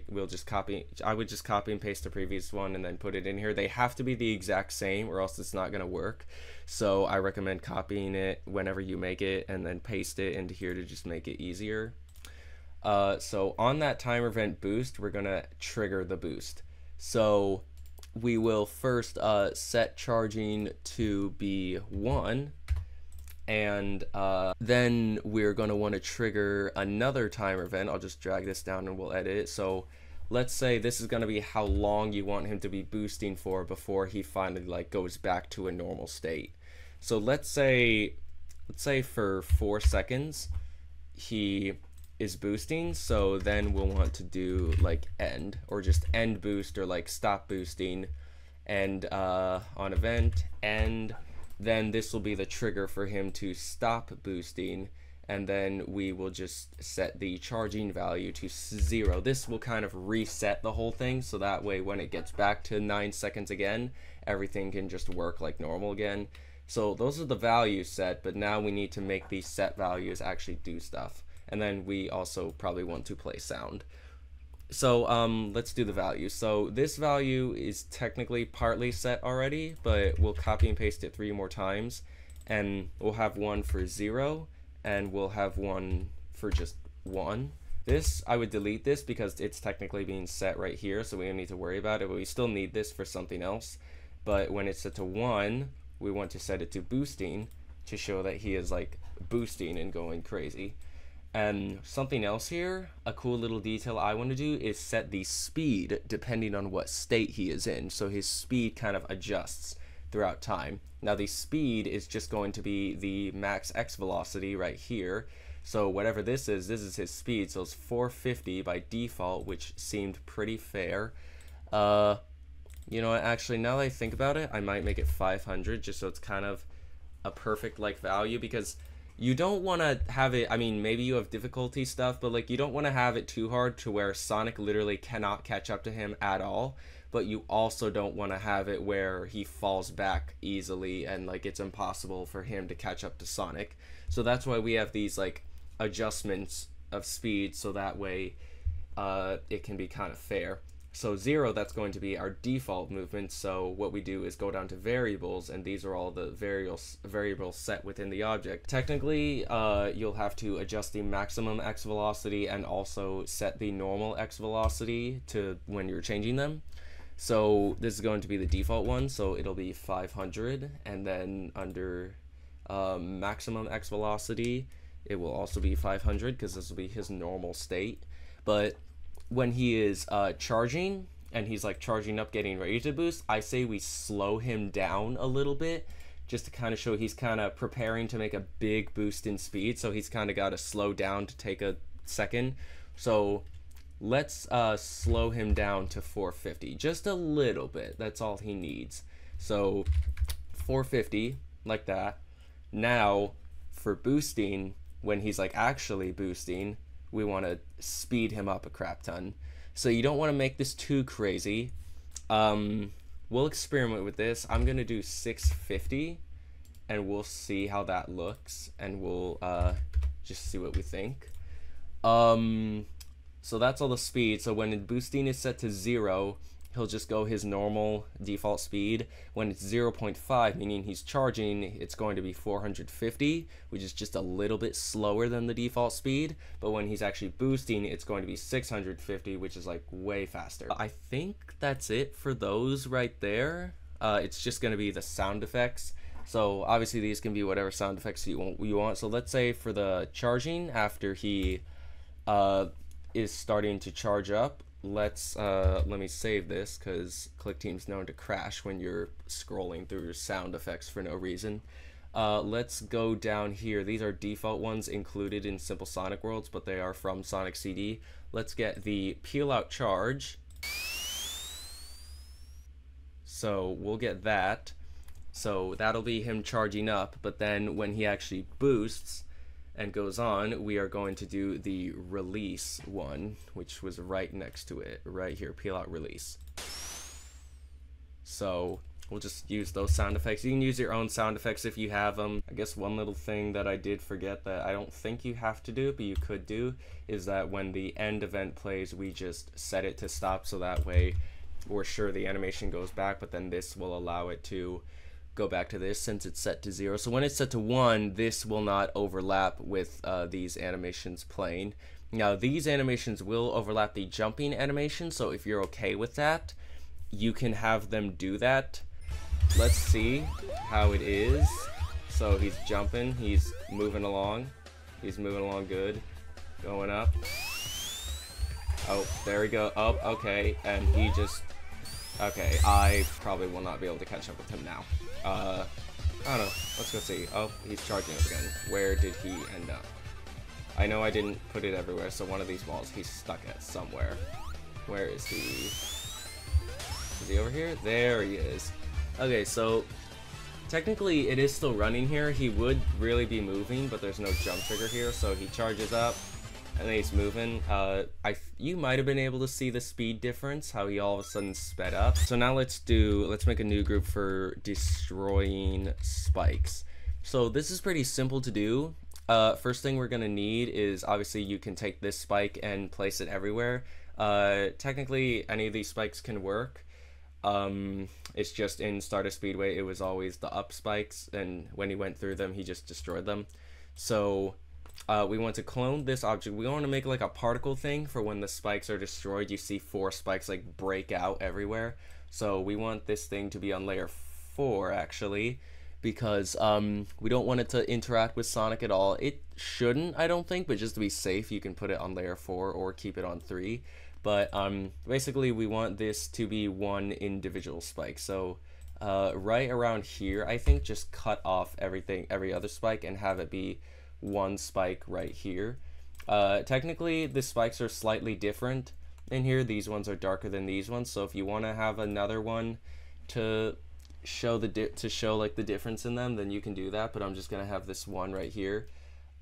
we'll just copy. I would just copy and paste the previous one and then put it in here. They have to be the exact same, or else it's not gonna work. So I recommend copying it whenever you make it and then paste it into here to just make it easier. So on that timer event boost, we're gonna trigger the boost. So we will first set charging to be 1, and then we're gonna want to trigger another timer event. I'll just drag this down and we'll edit it. So let's say this is gonna be how long you want him to be boosting for before he finally like goes back to a normal state. So let's say for 4 seconds he is boosting, so then we'll want to do like end, or just end boost, or like stop boosting, and on event end, then this will be the trigger for him to stop boosting, and then we will just set the charging value to 0. This will kind of reset the whole thing, so that way when it gets back to 9 seconds again, everything can just work like normal again. So those are the values set, but now we need to make these set values actually do stuff. And then we also probably want to play sound. So let's do the value. So this value is technically partly set already, but we'll copy and paste it 3 more times, and we'll have one for 0, and we'll have one for just 1. This, I would delete this because it's technically being set right here, so we don't need to worry about it, but we still need this for something else. But when it's set to 1, we want to set it to boosting to show that he is like boosting and going crazy. And something else here, a cool little detail I want to do is set the speed depending on what state he is in. So his speed kind of adjusts throughout time. Now the speed is just going to be the max X velocity right here. So whatever this is his speed. So it's 450 by default, which seemed pretty fair. You know what, actually now that I think about it, I might make it 500 just so it's kind of a perfect like value, because you don't want to have it, I mean, maybe you have difficulty stuff, but like you don't want to have it too hard to where Sonic literally cannot catch up to him at all, but you also don't want to have it where he falls back easily and like it's impossible for him to catch up to Sonic. So that's why we have these like adjustments of speed, so that way it can be kind of fair. So 0, that's going to be our default movement. So what we do is go down to variables, and these are all the variables set within the object. Technically, you'll have to adjust the maximum X velocity and also set the normal X velocity to when you're changing them. So this is going to be the default one, so it'll be 500, and then under maximum X velocity, it will also be 500 because this will be his normal state. But when he is charging and he's like charging up, getting ready to boost, I say we slow him down a little bit just to kind of show he's kind of preparing to make a big boost in speed, so he's kind of got to slow down to take a second. So let's slow him down to 450, just a little bit. That's all he needs. So 450, like that. Now for boosting, when he's like actually boosting, we want to speed him up a crap ton. So you don't want to make this too crazy. We'll experiment with this. I'm gonna do 650, and we'll see how that looks, and we'll just see what we think. So that's all the speed. So when boosting is set to 0, he'll just go his normal default speed. When it's 0.5, meaning he's charging, it's going to be 450, which is just a little bit slower than the default speed. But when he's actually boosting, it's going to be 650, which is like way faster. I think that's it for those right there. It's just going to be the sound effects. So obviously these can be whatever sound effects you want. So let's say for the charging, after he is starting to charge up, let me save this because Clickteam's known to crash when you're scrolling through your sound effects for no reason. Let's go down here. These are default ones included in Simple Sonic Worlds, but they are from Sonic CD. Let's get the peel out charge, So we'll get that. So that'll be him charging up, but then when he actually boosts and goes on, we are going to do the release one, which was right next to it, right here, peel out release. So we'll just use those sound effects. You can use your own sound effects if you have them. I guess one little thing that I did forget that I don't think you have to do, but you could do, is that when the end event plays, we just set it to stop, so that way we're sure the animation goes back, but then this will allow it to go back to this since it's set to 0. So when it's set to 1, this will not overlap with these animations playing. Now these animations will overlap the jumping animation, so if you're okay with that, you can have them do that. Let's see how it is. So he's jumping, he's moving along good, going up. Oh, there we go. Oh, okay, and he just, okay, I probably will not be able to catch up with him now. I don't know, let's go see. Oh, he's charging up again. Where did he end up? I know I didn't put it everywhere, so one of these walls he's stuck at somewhere. Where is he? Is he over here? There he is. Okay, so technically it is still running here. He would really be moving, but there's no jump trigger here, so he charges up and then he's moving. You might have been able to see the speed difference, how he all of a sudden sped up. So now let's make a new group for destroying spikes. So this is pretty simple to do. First thing we're gonna need is, obviously you can take this spike and place it everywhere. Technically any of these spikes can work. It's just in Stardust Speedway it was always the up spikes, and when he went through them he just destroyed them. So we want to clone this object. We want to make like a particle thing for when the spikes are destroyed. You see 4 spikes like break out everywhere. So we want this thing to be on layer 4 actually, because we don't want it to interact with Sonic at all. It shouldn't, I don't think, but just to be safe you can put it on layer 4 or keep it on 3. But basically we want this to be one individual spike. So right around here, I think, just cut off every other spike and have it be one spike right here. Technically the spikes are slightly different in here. These ones are darker than these ones, so if you want to have another one to show like the difference in them, then you can do that, but I'm just gonna have this one right here.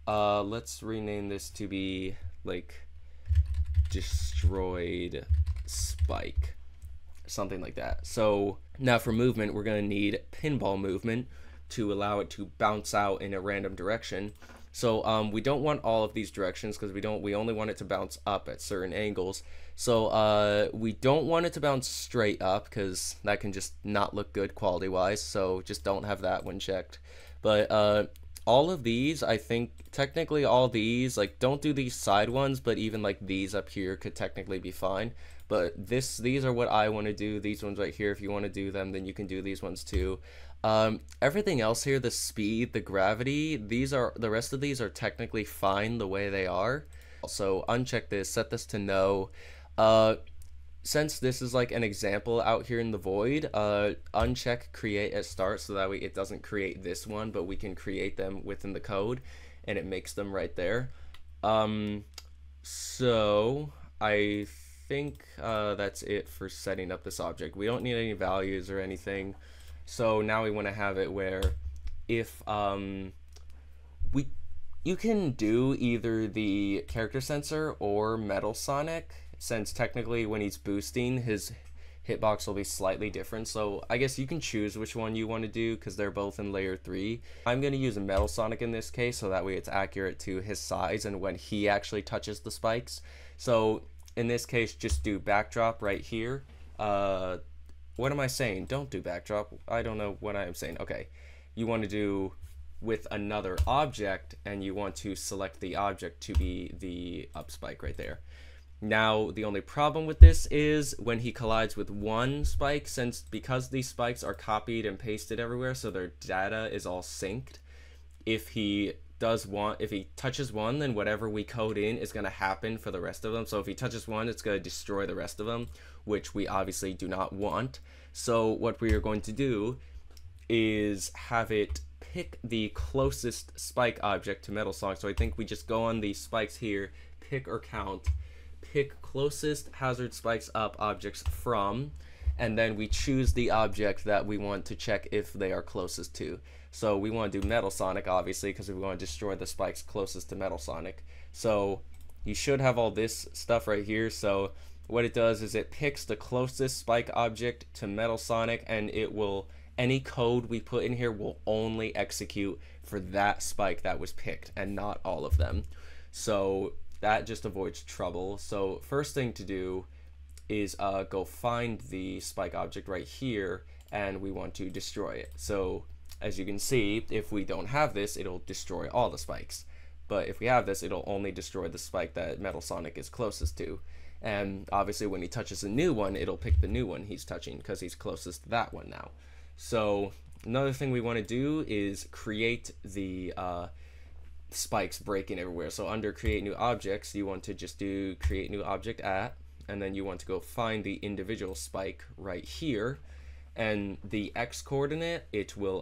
Let's rename this to be like destroyed spike, something like that. So now for movement, we're going to need pinball movement to allow it to bounce out in a random direction. So we don't want all of these directions, because we only want it to bounce up at certain angles. So we don't want it to bounce straight up, because that can just not look good quality wise, so just don't have that one checked. But all of these, I think, technically all these, like, don't do these side ones, but even like these up here could technically be fine. But these are what I want to do. These ones right here, if you want to do them, then you can do these ones too. Everything else here, the speed, the gravity, the rest of these are technically fine the way they are. So uncheck this, set this to no. Since this is like an example out here in the void, uncheck create at start, so that way it doesn't create this one, but we can create them within the code and it makes them right there. So I think that's it for setting up this object. We don't need any values or anything. So now we want to have it where if you can do either the character sensor or Metal Sonic, since technically when he's boosting, his hitbox will be slightly different. So I guess you can choose which one you want to do, because they're both in layer 3. I'm going to use a Metal Sonic in this case, so that way it's accurate to his size and when he actually touches the spikes. So in this case, just do backdrop right here. What am I saying? Don't do backdrop. I don't know what I am saying. Okay, you want to do with another object, and you want to select the object to be the up spike right there. Now the only problem with this is when he collides with one spike, because these spikes are copied and pasted everywhere, so their data is all synced. If he touches one, then whatever we code in is going to happen for the rest of them. So if he touches one, it's going to destroy the rest of them, which we obviously do not want. So what we are going to do is have it pick the closest spike object to Metal Sonic. So I think we just go on these spikes here, pick or count, pick closest hazard spikes up objects from, and then we choose the object that we want to check if they are closest to. So we want to do Metal Sonic, obviously, because we want to destroy the spikes closest to Metal Sonic. So you should have all this stuff right here. So what it does is it picks the closest spike object to Metal Sonic, and it will, any code we put in here will only execute for that spike that was picked and not all of them. So that just avoids trouble. So first thing to do is go find the spike object right here, and we want to destroy it. So as you can see, if we don't have this, it'll destroy all the spikes. But if we have this, it'll only destroy the spike that Metal Sonic is closest to. And obviously when he touches a new one, it'll pick the new one he's touching because he's closest to that one now. So another thing we want to do is create the spikes breaking everywhere. So under create new objects, you want to just do create new object at, and then you want to go find the individual spike right here, and the X coordinate, it will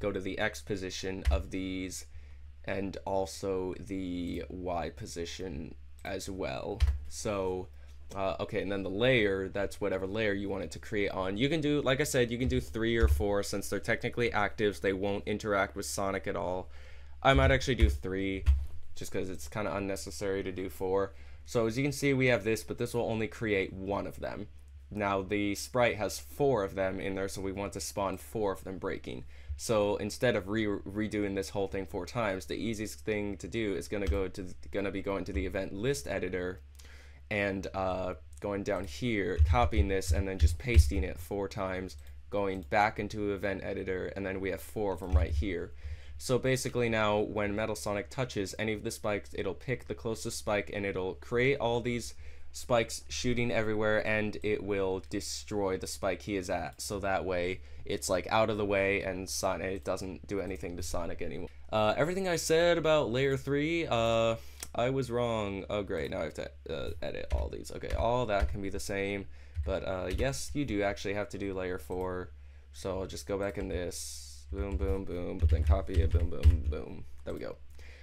go to the X position of these and also the Y position as well. So okay, and then the layer, that's whatever layer you want it to create on. You can do, like I said, you can do 3 or 4 since they're technically actives. They won't interact with Sonic at all. I might actually do 3 just because it's kind of unnecessary to do 4. So as you can see, we have this, but this will only create 1 of them. Now the sprite has 4 of them in there, so we want to spawn 4 of them breaking. So instead of redoing this whole thing 4 times, the easiest thing to do is gonna be going to the event list editor and going down here, copying this, and then just pasting it 4 times, going back into event editor, and then we have 4 of them right here. So basically now when Metal Sonic touches any of the spikes, it'll pick the closest spike and it'll create all these spikes shooting everywhere, and it will destroy the spike he is at. So that way it's like out of the way and Sonic, it doesn't do anything to Sonic anymore. Everything I said about layer 3, I was wrong. Oh great, now I have to edit all these. Okay, all that can be the same, but yes, you do actually have to do layer 4. So I'll just go back in this, boom, boom, boom, but then copy it, boom, boom, boom. There we go.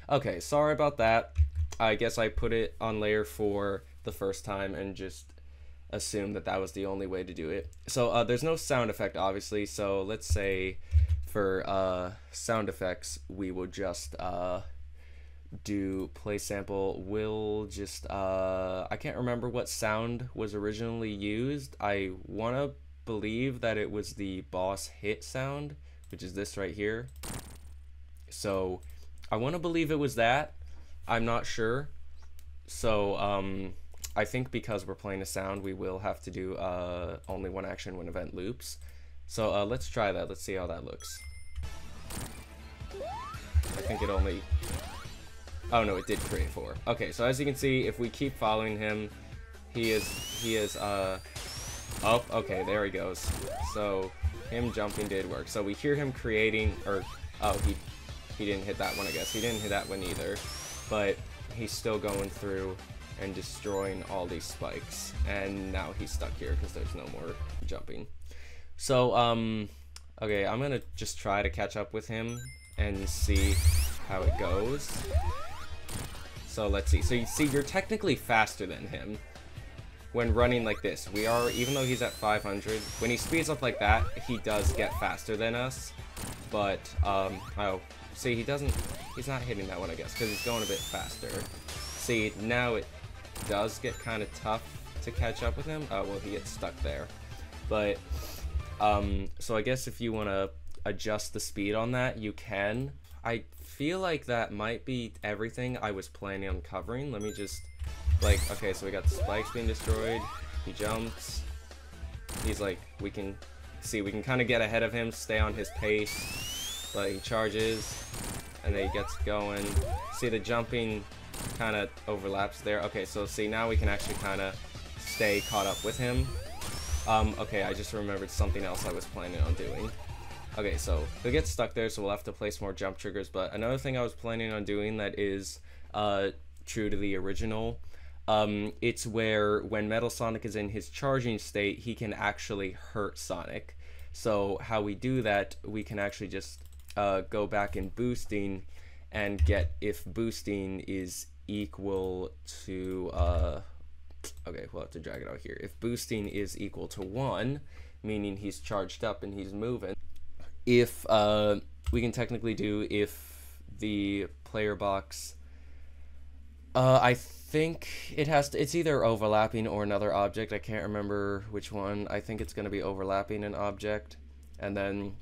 Okay, sorry about that. I guess I put it on layer 4 the first time and just assumed that that was the only way to do it. So there's no sound effect, obviously, so let's say for sound effects we will just do play sample. We'll just I can't remember what sound was originally used. I want to believe that it was the boss hit sound, which is this right here. So I want to believe it was that. I'm not sure. So I think because we're playing a sound, we will have to do only one action when event loops. So let's try that. Let's see how that looks. I think it only... Oh no, it did create 4. Okay, so as you can see, if we keep following him, he is up. Okay, there he goes. So him jumping did work. So we hear him creating, or oh, he didn't hit that one, I guess. He didn't hit that one either, but he's still going through and destroying all these spikes, and now he's stuck here because there's no more jumping. So okay, I'm gonna just try to catch up with him and see how it goes. So let's see. So you see, you're technically faster than him when running like this. We are, even though he's at 500, when he speeds up like that, he does get faster than us. But oh, see, he's not hitting that one, I guess, because he's going a bit faster. See, now it does get kind of tough to catch up with him. Oh, well, he gets stuck there. But so I guess if you want to adjust the speed on that, you can. I feel like that might be everything I was planning on covering. Let me just, like, okay, so we got the spikes being destroyed. He jumps. He's like, we can see, we can kind of get ahead of him, stay on his pace. But he charges, and then he gets going. See, the jumping kind of overlaps there. Okay, so see, now we can actually kind of stay caught up with him. Okay, I just remembered something else I was planning on doing. Okay, so he'll get stuck there, so we'll have to place more jump triggers. But another thing I was planning on doing that is true to the original, it's where when Metal Sonic is in his charging state, he can actually hurt Sonic. So how we do that, we can actually just go back in boosting and get if boosting is equal to okay, we'll have to drag it out here. If boosting is equal to 1, meaning he's charged up and he's moving, if we can technically do if the player box, I think it's either overlapping or another object. I can't remember which one. I think it's going to be overlapping an object, and then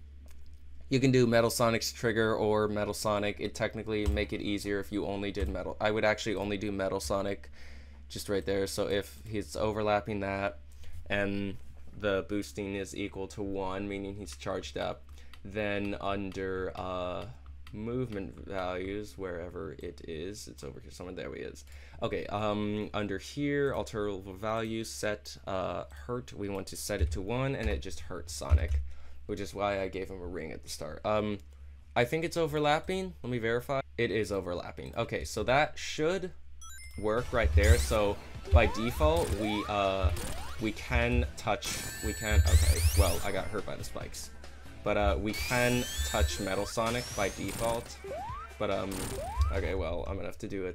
you can do Metal Sonic's trigger or Metal Sonic. It technically make it easier if you only did Metal. I would actually only do Metal Sonic just right there. So if he's overlapping that and the boosting is equal to 1, meaning he's charged up, then under movement values, wherever it is, it's over here somewhere, there he is. Okay, under here, alterable values, set hurt, we want to set it to 1, and it just hurts Sonic, which is why I gave him a ring at the start. I think it's overlapping. Let me verify. It is overlapping. Okay, so that should work right there. So by default, we can touch, okay, well, I got hurt by the spikes. But we can touch Metal Sonic by default. But okay, well, I'm gonna have to do a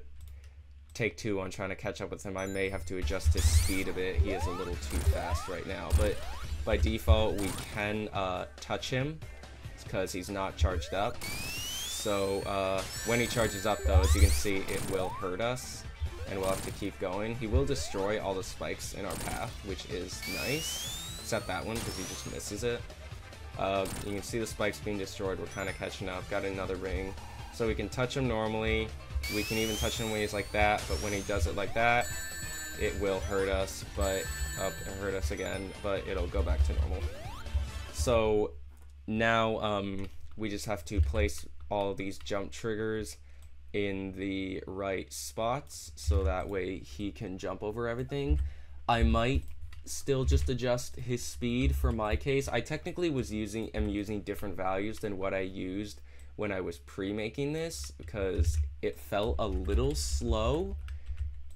take 2 on trying to catch up with him. I may have to adjust his speed a bit. He is a little too fast right now. But by default, we can touch him because he's not charged up. So when he charges up, though, as you can see, it will hurt us, and we'll have to keep going. He will destroy all the spikes in our path, which is nice, except that one because he just misses it. You can see the spikes being destroyed. We're kind of catching up. Got another ring. So we can touch him normally. We can even touch him when he's like that, but when he does it like that, it will hurt us, but it hurt us again, but it'll go back to normal. So now we just have to place all of these jump triggers in the right spots so that way he can jump over everything. I might still just adjust his speed for my case. I technically am using different values than what I used when I was pre-making this because it felt a little slow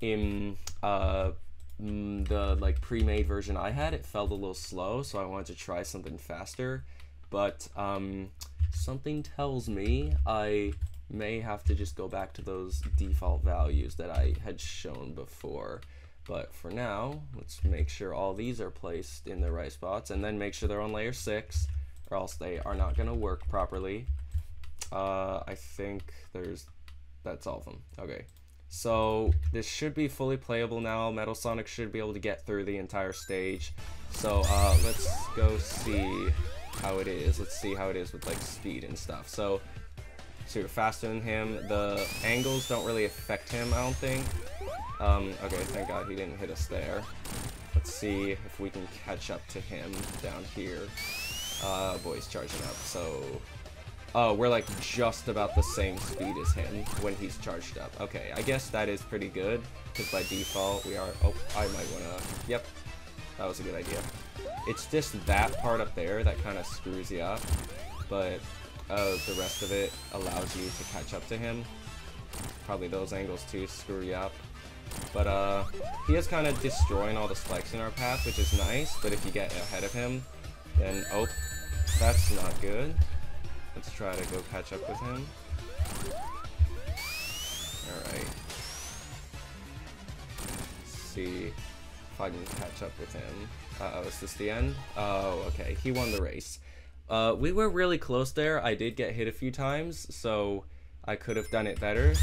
in the like pre-made version I had. It felt a little slow, so I wanted to try something faster, but something tells me I may have to just go back to those default values that I had shown before. But for now, let's make sure all these are placed in the right spots, and then make sure they're on layer 6, or else they are not going to work properly. I think that's all of them. Okay, so this should be fully playable now. Metal Sonic should be able to get through the entire stage. So let's go see how it is. Let's see how it is with like speed and stuff. So you're faster than him. The angles don't really affect him, I don't think. Okay, thank God he didn't hit us there. Let's see if we can catch up to him down here. Boy's charging up, so... Oh, we're like just about the same speed as him when he's charged up. Okay, I guess that is pretty good, because by default we are... Oh, I might wanna... Yep, that was a good idea. It's just that part up there that kind of screws you up, but the rest of it allows you to catch up to him. Probably those angles too screw you up. But he is kind of destroying all the spikes in our path, which is nice, but if you get ahead of him, then, oh, that's not good. Let's try to go catch up with him. Alright. Let's see if I can catch up with him. Uh-oh, is this the end? Oh, okay, he won the race. We were really close there. I did get hit a few times, so I could have done it better.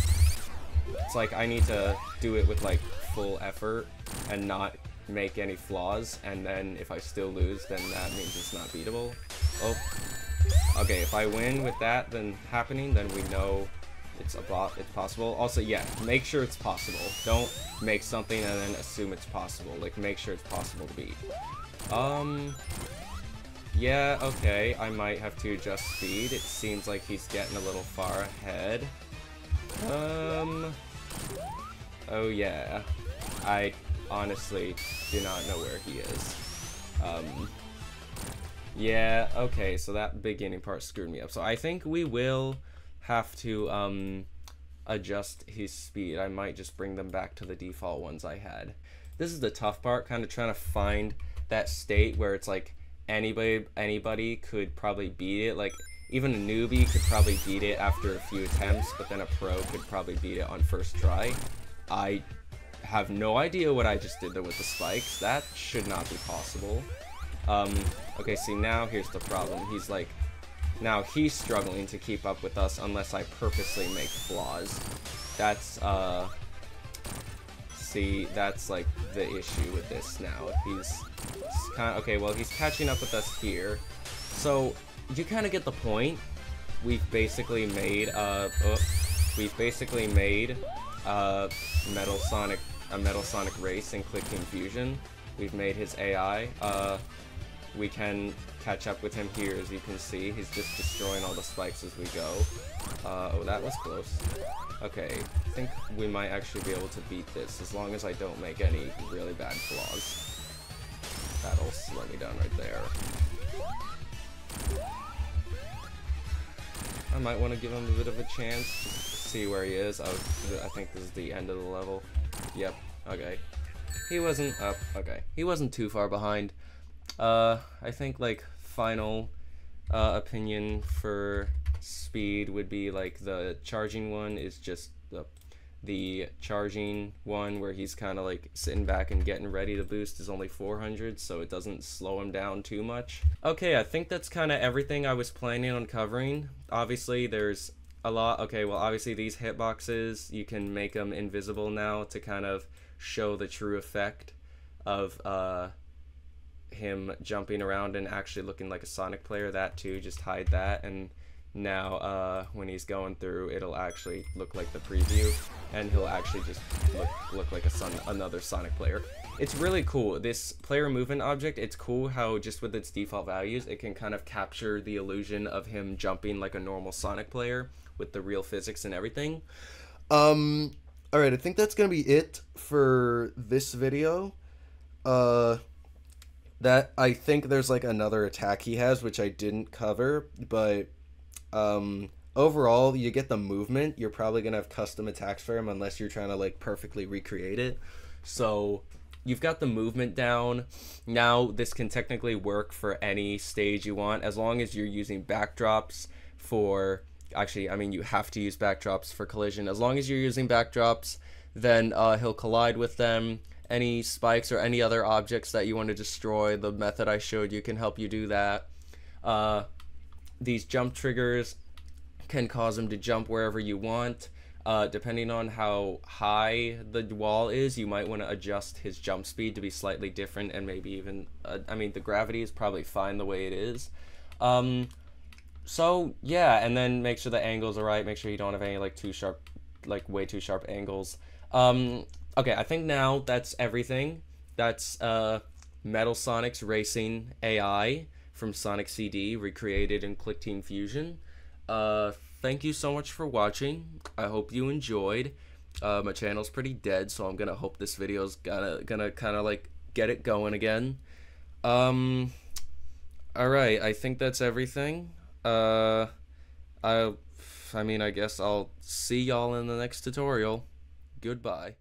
It's like I need to do it with like full effort and not make any flaws, and then if I still lose, then that means it's not beatable. Oh, okay, if I win with that then happening, then we know it's possible. Also, yeah, make sure it's possible. Don't make something and then assume it's possible. Like, make sure it's possible to beat. Yeah, okay, I might have to adjust speed. It seems like he's getting a little far ahead. Oh yeah, I honestly do not know where he is. Yeah, okay, so that beginning part screwed me up. So I think we will have to adjust his speed. I might just bring them back to the default ones I had. This is the tough part, kind of trying to find that state where it's like anybody could probably beat it. Like, even a newbie could probably beat it after a few attempts, but then a pro could probably beat it on first try. I have no idea what I just did there with the spikes. That should not be possible. Okay, see, now here's the problem. He's like, now he's struggling to keep up with us unless I purposely make flaws. That's, see, that's like the issue with this now. He's kind of, okay, well, he's catching up with us here. So, you kind of get the point. We've basically made, a Metal Sonic race in Clickteam Fusion. We've made his AI. We can catch up with him here, as you can see. He's just destroying all the spikes as we go. Oh, that was close. Okay, I think we might actually be able to beat this, as long as I don't make any really bad flaws. That'll slow me down right there. I might want to give him a bit of a chance, just to see where he is. I think this is the end of the level. Yep, okay. He wasn't up, okay. He wasn't too far behind. I think, like, final opinion for speed would be, like, the charging one is just the charging one where he's kind of, like, sitting back and getting ready to boost is only 400, so it doesn't slow him down too much. Okay, I think that's kind of everything I was planning on covering. Obviously, there's a lot. Okay, well, obviously, these hitboxes, you can make them invisible now to kind of show the true effect of, him jumping around and actually looking like a Sonic player. That too, just hide that, and now when he's going through, it'll actually look like the preview, and he'll actually just look like another Sonic player. It's really cool. This player movement object, it's cool how just with its default values, it can kind of capture the illusion of him jumping like a normal Sonic player with the real physics and everything. Alright, I think that's gonna be it for this video. That I think there's like another attack he has which I didn't cover, but overall you get the movement. You're probably gonna have custom attacks for him unless you're trying to like perfectly recreate it. So you've got the movement down. Now this can technically work for any stage you want, as long as you're using backdrops for, actually, I mean, you have to use backdrops for collision. As long as you're using backdrops, then he'll collide with them. Any spikes or any other objects that you want to destroy, the method I showed you can help you do that. These jump triggers can cause him to jump wherever you want. Depending on how high the wall is, you might want to adjust his jump speed to be slightly different, and maybe even, I mean, the gravity is probably fine the way it is. So yeah, and then make sure the angles are right. Make sure you don't have any like too sharp, like way too sharp angles. Okay, I think now that's everything. That's Metal Sonic's Racing AI from Sonic.EXE, recreated in Clickteam Fusion. Thank you so much for watching. I hope you enjoyed. My channel's pretty dead, so I'm gonna hope this video's gonna kind of like get it going again. Alright, I think that's everything. I mean, I guess I'll see y'all in the next tutorial. Goodbye.